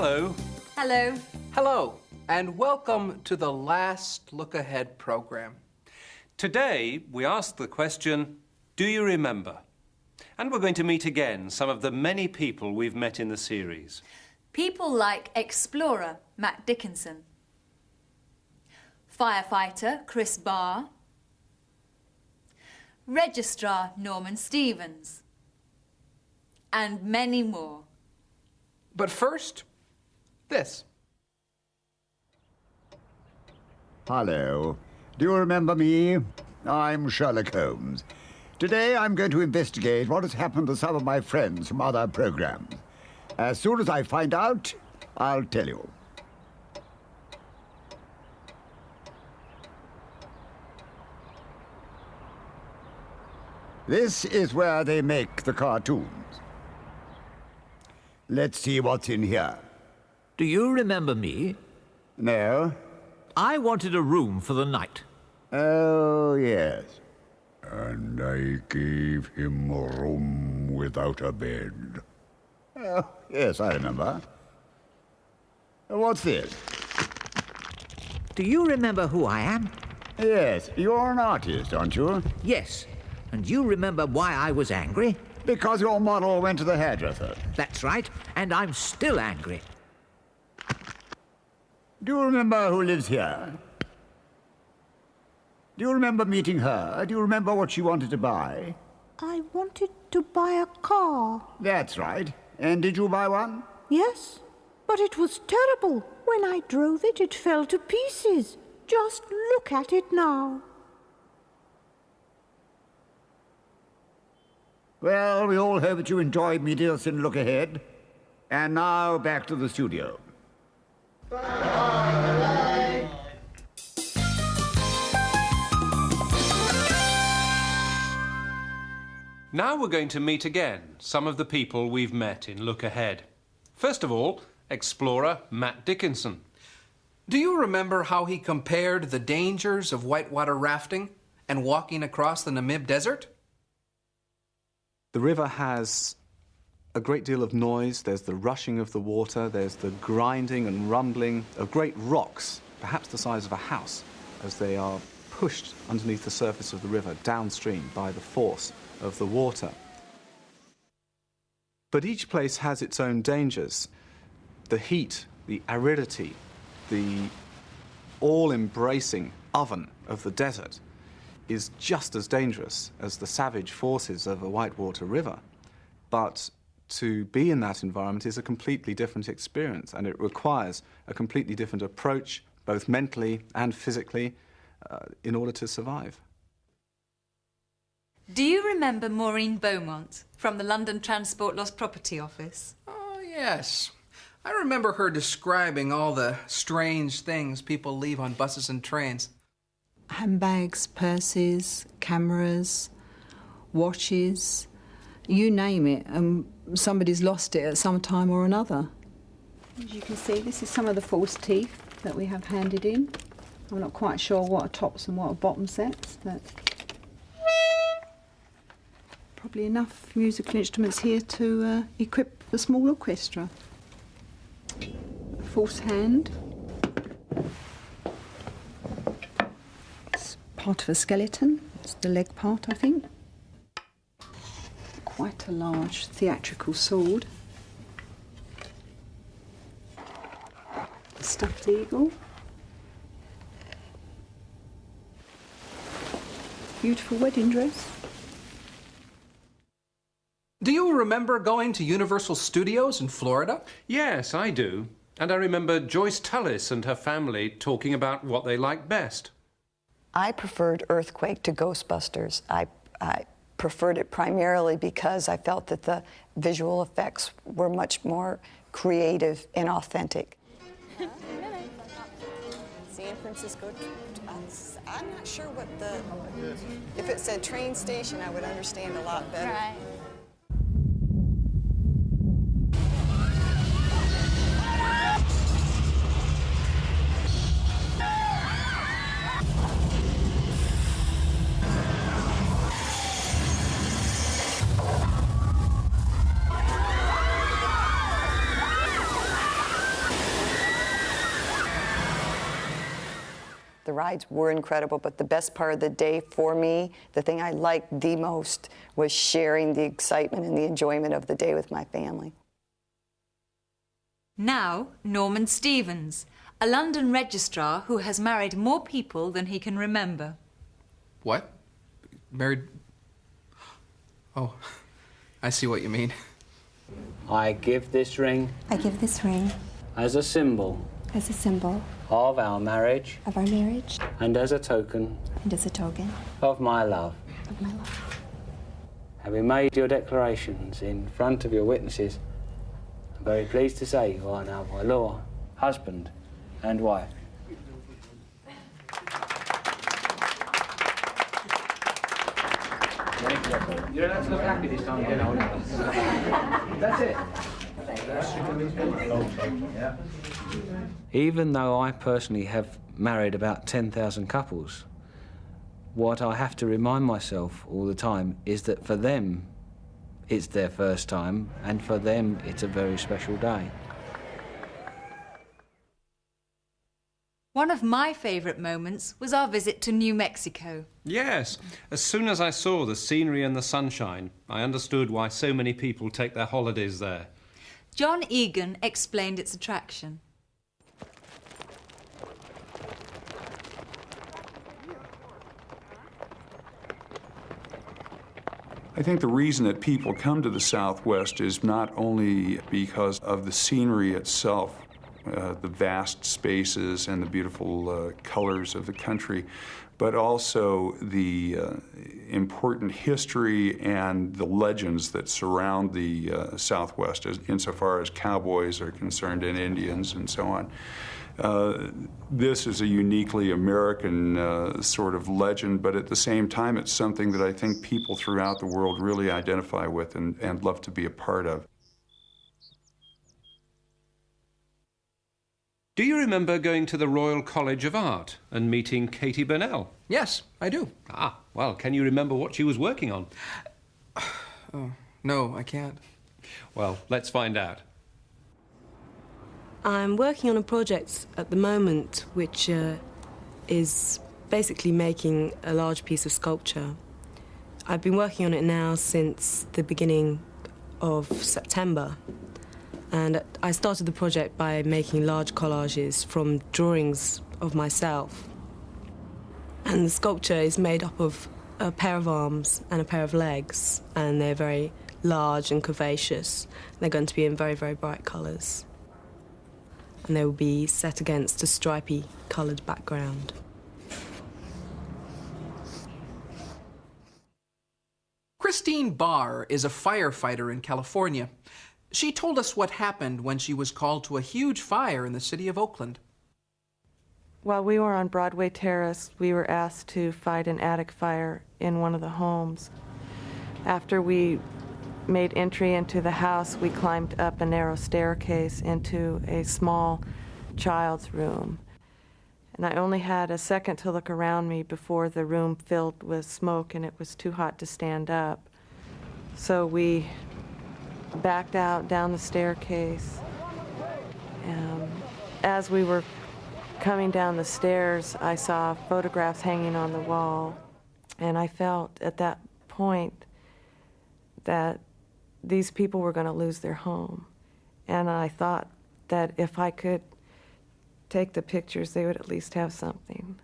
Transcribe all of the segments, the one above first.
Hello. Hello. Hello, and welcome to the Last Look Ahead program. Today, we ask the question, do you remember? And we're going to meet again some of the many people we've met in the series. People like explorer Matt Dickinson, firefighter Chris Barr, registrar Norman Stevens, and many more. But first, this. Hello. Do you remember me? I'm Sherlock Holmes. Today I'm going to investigate what has happened to some of my friends from other programs. As soon as I find out, I'll tell you. This is where they make the cartoons. Let's see what's in here. Do you remember me? No? I wanted a room for the night. Oh, yes. And I gave him a room without a bed. Oh, yes, I remember. What's this? Do you remember who I am? Yes, you're an artist, aren't you? Yes. And you remember why I was angry? Because your model went to the hairdresser. That's right. And I'm still angry. Do you remember who lives here? Do you remember meeting her? Do you remember what she wanted to buy? I wanted to buy a car. That's right. And did you buy one? Yes, but it was terrible. When I drove it, it fell to pieces. Just look at it now. Well, we all hope that you enjoyed Meet Us in Look Ahead. And now back to the studio. Now we're going to meet again some of the people we've met in Look Ahead. First of all, explorer Matt Dickinson. Do you remember how he compared the dangers of whitewater rafting and walking across the Namib Desert? The river has a great deal of noise. There's the rushing of the water. There's the grinding and rumbling of great rocks, perhaps the size of a house, as they are pushed underneath the surface of the river downstream by the force of the water. But each place has its own dangers. The heat, the aridity, the all-embracing oven of the desert is just as dangerous as the savage forces of a whitewater river. But to be in that environment is a completely different experience, and it requires a completely different approach, both mentally and physically, in order to survive. Do you remember Maureen Beaumont from the London Transport Lost Property Office? Oh, yes. I remember her describing all the strange things people leave on buses and trains. Handbags, purses, cameras, watches, you name it, somebody's lost it at some time or another. As you can see, this is some of the false teeth that we have handed in. I'm not quite sure what are tops and what are bottom sets, but probably enough musical instruments here to equip the small orchestra. A false hand. It's part of a skeleton. It's the leg part, I think. Quite a large theatrical sword. A stuffed eagle. Beautiful wedding dress. Do you remember going to Universal Studios in Florida? Yes, I do. And I remember Joyce Tullis and her family talking about what they liked best. I preferred Earthquake to Ghostbusters. I preferred it primarily because I felt that the visual effects were much more creative and authentic. San Francisco, I'm not sure what if it said train station, I would understand a lot better. Right. rides were incredible, but the best part of the day for me, the thing I liked the most, was sharing the excitement and the enjoyment of the day with my family. Now, Norman Stevens, a London registrar who has married more people than he can remember. What? Married? Oh, I see what you mean. I give this ring I give this ring as a symbol as a symbol of our marriage of our marriage and as a token and as a token of my love. of my love. Having made your declarations in front of your witnesses, I'm very pleased to say you are now by law husband and wife. You don't have to look happy this time again, That's it. Even though I personally have married about 10,000 couples, what I have to remind myself all the time is that for them, it's their first time, and for them, it's a very special day. One of my favourite moments was our visit to New Mexico. Yes. As soon as I saw the scenery and the sunshine, I understood why so many people take their holidays there. John Egan explained its attraction. I think the reason that people come to the Southwest is not only because of the scenery itself, the vast spaces and the beautiful colors of the country, but also the important history and the legends that surround the Southwest, insofar as cowboys are concerned and Indians and so on. This is a uniquely American sort of legend, but at the same time, it's something that I think people throughout the world really identify with and love to be a part of. Do you remember going to the Royal College of Art and meeting Katie Burnell? Yes, I do. Ah, well, can you remember what she was working on? Oh, no, I can't. Well, let's find out. I'm working on a project at the moment which is basically making a large piece of sculpture. I've been working on it now since the beginning of September. And I started the project by making large collages from drawings of myself. And the sculpture is made up of a pair of arms and a pair of legs, and they're very large and curvaceous. They're going to be in very, very bright colours. And they will be set against a stripy coloured background. Christine Barr is a firefighter in California. She told us what happened when she was called to a huge fire in the city of Oakland. While we were on Broadway Terrace, we were asked to fight an attic fire in one of the homes. After we made entry into the house, we climbed up a narrow staircase into a small child's room. And I only had a second to look around me before the room filled with smoke and it was too hot to stand up. So we backed out down the staircase. As we were coming down the stairs, I saw photographs hanging on the wall, and I felt at that point that these people were going to lose their home. And I thought that if I could take the pictures, they would at least have something.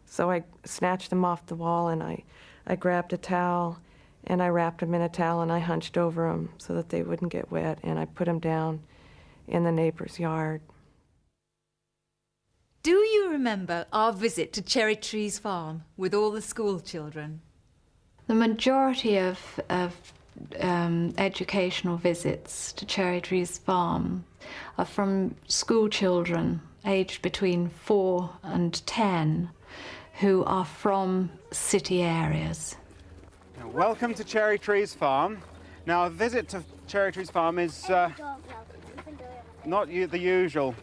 So I snatched them off the wall, and I grabbed a towel, and I wrapped them in a towel, and I hunched over them so that they wouldn't get wet, and I put them down in the neighbor's yard. Do you remember our visit to Cherry Trees Farm with all the school children? The majority of educational visits to Cherry Trees Farm are from school children aged between 4 and 10 who are from city areas. Welcome to Cherry Trees Farm. Now, a visit to Cherry Trees Farm is not the usual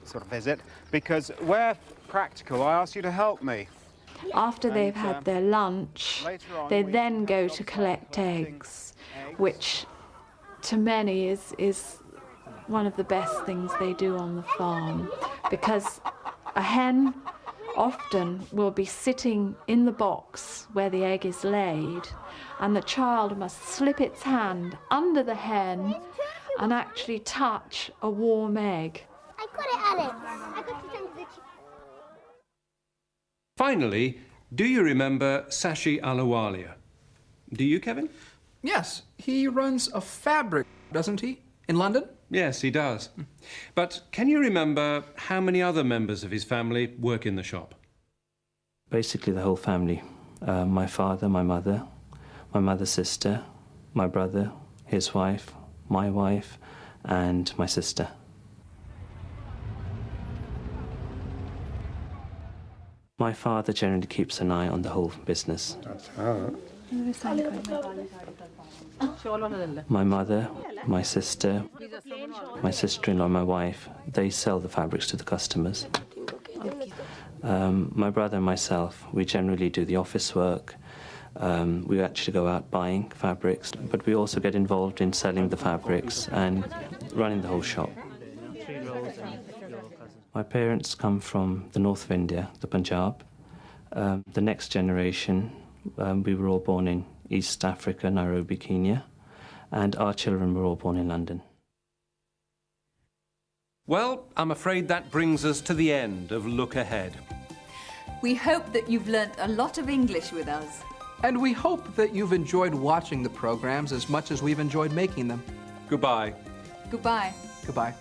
sort of visit, because where practical, I ask you to help me. After they've had their lunch, they then go to collect eggs, which to many is one of the best things they do on the farm, because a hen often will be sitting in the box where the egg is laid, and the child must slip its hand under the hen and actually touch a warm egg. I got it, Alex. I got it under the... Finally, do you remember Sashi Alawalia? Do you, Kevin? Yes, he runs a fabric, doesn't he, in London? Yes, he does. But can you remember how many other members of his family work in the shop? Basically the whole family. My father, my mother's sister, my brother, his wife, my wife, and my sister. My father generally keeps an eye on the whole business. My mother, my sister, my sister-in-law, my wife, they sell the fabrics to the customers. My brother and myself, we generally do the office work. We actually go out buying fabrics, but we also get involved in selling the fabrics and running the whole shop. My parents come from the north of India, the Punjab. The next generation, we were all born in East Africa, Nairobi, Kenya, and our children were all born in London. Well, I'm afraid that brings us to the end of Look Ahead. We hope that you've learnt a lot of English with us. And we hope that you've enjoyed watching the programs as much as we've enjoyed making them. Goodbye. Goodbye. Goodbye.